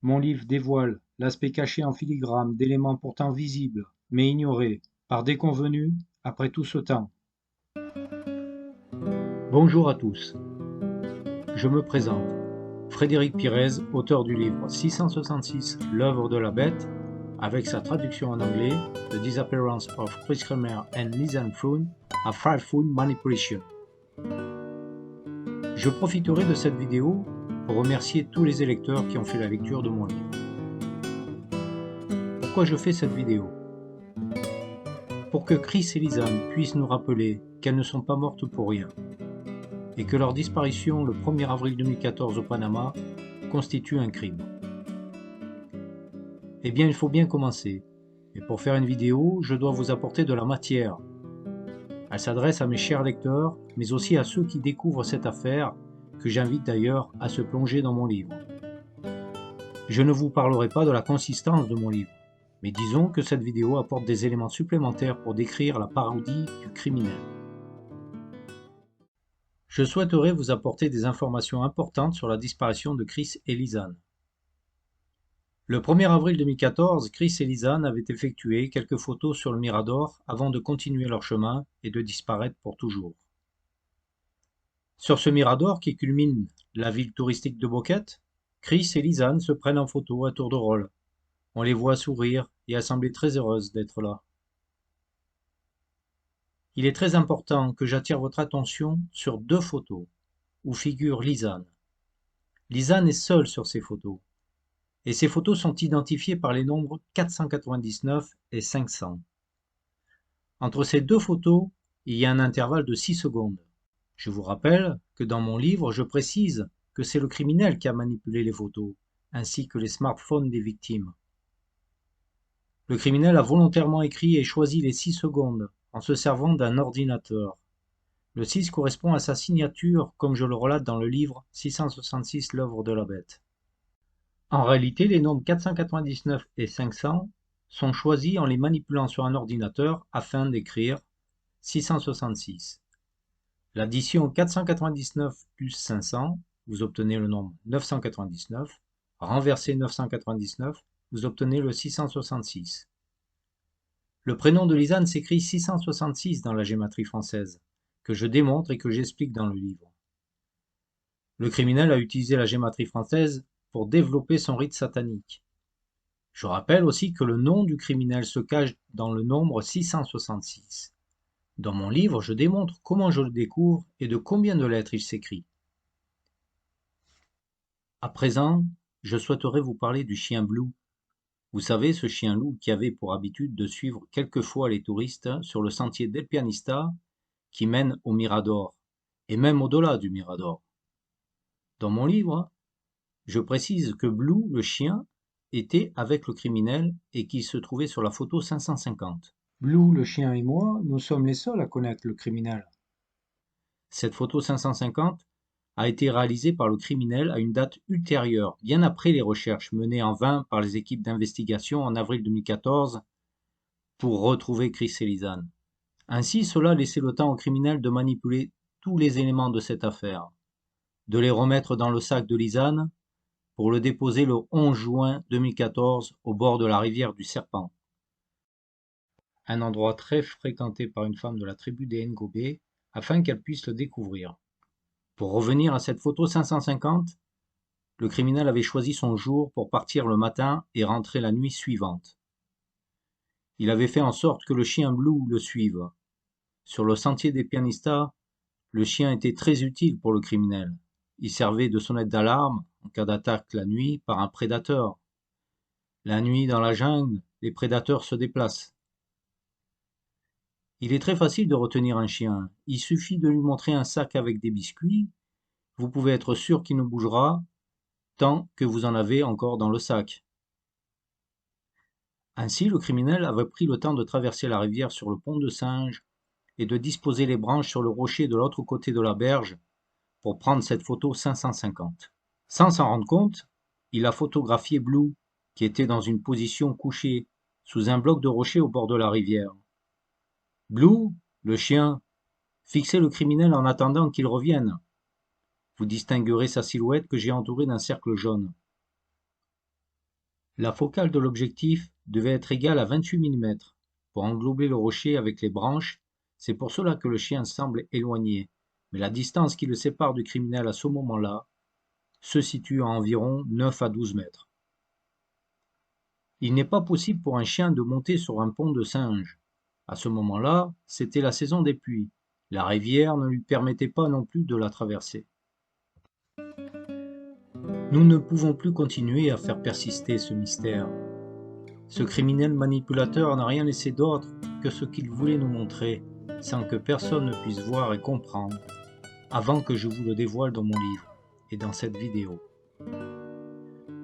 Mon livre dévoile l'aspect caché en filigrane d'éléments pourtant visibles, mais ignorés, par déconvenus, après tout ce temps. Bonjour à tous, je me présente. Frédéric Pirez, auteur du livre 666, L'œuvre de la bête, avec sa traduction en anglais, The Disappearance of Chris Kremer and Lisanne Pflug, a Frightful Manipulation. Je profiterai de cette vidéo pour remercier tous les électeurs qui ont fait la lecture de mon livre. Pourquoi je fais cette vidéo? Pour que Chris et Lisanne puissent nous rappeler qu'elles ne sont pas mortes pour rien, et que leur disparition le 1er avril 2014 au Panama constitue un crime. Eh bien, il faut bien commencer, et pour faire une vidéo, je dois vous apporter de la matière. Elle s'adresse à mes chers lecteurs, mais aussi à ceux qui découvrent cette affaire, que j'invite d'ailleurs à se plonger dans mon livre. Je ne vous parlerai pas de la consistance de mon livre, mais disons que cette vidéo apporte des éléments supplémentaires pour décrire la parodie du criminel. Je souhaiterais vous apporter des informations importantes sur la disparition de Chris et Lisanne. Le 1er avril 2014, Chris et Lisanne avaient effectué quelques photos sur le Mirador avant de continuer leur chemin et de disparaître pour toujours. Sur ce Mirador qui culmine la ville touristique de Boquete, Chris et Lisanne se prennent en photo à tour de rôle. On les voit sourire et à sembler très heureuses d'être là. Il est très important que j'attire votre attention sur deux photos où figure Lisanne. Lisanne est seule sur ces photos, et ces photos sont identifiées par les nombres 499 et 500. Entre ces deux photos, il y a un intervalle de 6 secondes. Je vous rappelle que dans mon livre, je précise que c'est le criminel qui a manipulé les photos, ainsi que les smartphones des victimes. Le criminel a volontairement écrit et choisi les 6 secondes en se servant d'un ordinateur. Le 6 correspond à sa signature, comme je le relate dans le livre 666, l'œuvre de la bête. En réalité, les nombres 499 et 500 sont choisis en les manipulant sur un ordinateur afin d'écrire 666. L'addition 499 plus 500, vous obtenez le nombre 999. Renversez 999, vous obtenez le 666. Le prénom de Lisanne s'écrit 666 dans la gématrie française, que je démontre et que j'explique dans le livre. Le criminel a utilisé la gématrie française pour développer son rite satanique. Je rappelle aussi que le nom du criminel se cache dans le nombre 666. Dans mon livre, je démontre comment je le découvre et de combien de lettres il s'écrit. À présent, je souhaiterais vous parler du chien Blue. Vous savez, ce chien loup qui avait pour habitude de suivre quelquefois les touristes sur le sentier del Pianista qui mène au Mirador, et même au-delà du Mirador. Dans mon livre, je précise que Blue, le chien, était avec le criminel et qu'il se trouvait sur la photo 550. Blue, le chien et moi, nous sommes les seuls à connaître le criminel. Cette photo 550 a été réalisée par le criminel à une date ultérieure, bien après les recherches menées en vain par les équipes d'investigation en avril 2014 pour retrouver Chris et Lisanne. Ainsi, cela laissait le temps au criminel de manipuler tous les éléments de cette affaire, de les remettre dans le sac de Lisanne pour le déposer le 11 juin 2014 au bord de la rivière du Serpent, un endroit très fréquenté par une femme de la tribu des Ngobé, afin qu'elle puisse le découvrir. Pour revenir à cette photo 550, le criminel avait choisi son jour pour partir le matin et rentrer la nuit suivante. Il avait fait en sorte que le chien Blue le suive. Sur le sentier des Pianistas, le chien était très utile pour le criminel. Il servait de sonnette d'alarme en cas d'attaque la nuit par un prédateur. La nuit dans la jungle, les prédateurs se déplacent. Il est très facile de retenir un chien. Il suffit de lui montrer un sac avec des biscuits. Vous pouvez être sûr qu'il ne bougera tant que vous en avez encore dans le sac. Ainsi, le criminel avait pris le temps de traverser la rivière sur le pont de singe et de disposer les branches sur le rocher de l'autre côté de la berge pour prendre cette photo 550. Sans s'en rendre compte, il a photographié Blue, qui était dans une position couchée sous un bloc de rocher au bord de la rivière. Blue, le chien, fixait le criminel en attendant qu'il revienne. Vous distinguerez sa silhouette que j'ai entourée d'un cercle jaune. La focale de l'objectif devait être égale à 28 mm pour englober le rocher avec les branches. C'est pour cela que le chien semble éloigné, mais la distance qui le sépare du criminel à ce moment-là se situe à environ 9 à 12 mètres. Il n'est pas possible pour un chien de monter sur un pont de singe. À ce moment-là, c'était la saison des pluies. La rivière ne lui permettait pas non plus de la traverser. Nous ne pouvons plus continuer à faire persister ce mystère. Ce criminel manipulateur n'a rien laissé d'autre que ce qu'il voulait nous montrer, sans que personne ne puisse voir et comprendre, avant que je vous le dévoile dans mon livre et dans cette vidéo.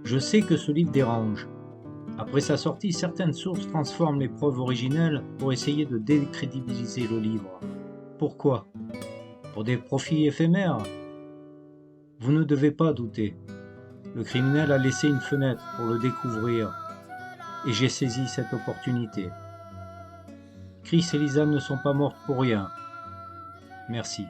Je sais que ce livre dérange. Après sa sortie, certaines sources transforment les preuves originelles pour essayer de décrédibiliser le livre. Pourquoi? Pour des profits éphémères? Vous ne devez pas douter. Le criminel a laissé une fenêtre pour le découvrir, et j'ai saisi cette opportunité. Chris et Lisa ne sont pas mortes pour rien. Merci.